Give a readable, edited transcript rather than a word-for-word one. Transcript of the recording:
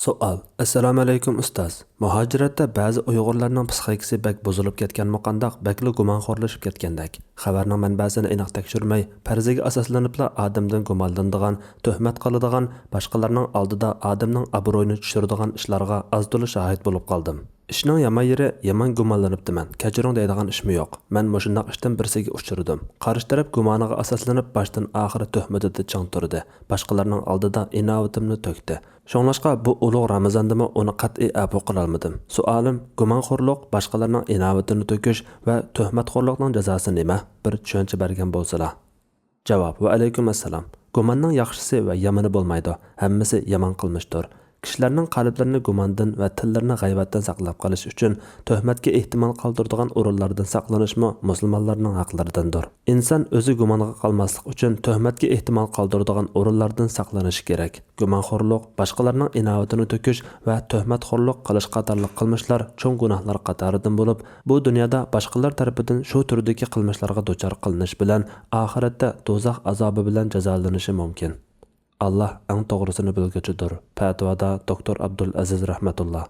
Savol. Assalomu alaykum ustoz. Muhojiratda ba'zi Uyg'urlarning psixikasi bak buzilib ketganmi qandoq, bakli gumonxo'rlashib ketgandek. Xabarning manbasini aniq tekshirmay, farziga asoslanibla odamdan gumonlanadigan, tuhmat qiladigan, boshqalarning oldida odamning obro'yini tushiradigan ishlarga oz-to'la shohid bo'lib qoldim. Ishning yomon yeri yomon gumonlanibdiman. Kechiring deydigan ishmi yo'q. Men mushundoq ishdan birsiga uchirdim. Qarshi taraf gumoniga asoslanib boshdan oxiri tuhmatida chang turdi. Boshqalarning oldida inovatimni to'kdi. Şoňlaşqa bu ulug' Ramazandamı onu qat'iy afu qilolmadim. Sualim, gumonxo'rlik, boshqalarning inovatini to'kish va tuhmatxo'rlikning jazosi nima? Bir tushuncha bergan bo'lsalar. Javob: Va alaykum assalom. Gumonning yaxshisi va yomoni bo'lmaydi. Hammasi yomon qilmishdir. Kishilarning qalblarini gumondan va tillarini g'aybatdan saqlab qolish uchun tuhmatga ehtimol qoldiradigan o'rinlardan saqlanishmi musulmonlarning haqlaridandir. Inson o'zi gumonga qolmaslik uchun tuhmatga ehtimol qoldiradigan o'rinlardan saqlanishi kerak. Gumonxo'rlik, boshqalarning inovatini to'kish va tuhmatxo'rlik qilish qatorliq qilmishlar cho'ng gunohlar qatoridan bo'lib, bu dunyoda boshqalar tomonidan shu turdagi qilmishlarga duchor qilinish bilan oxiratda do'zax azobi bilan jazolanishi mumkin. Allah eng to'g'risini bilguchidir. Fatvoda Doktor Abdul Aziz rahmatulloh.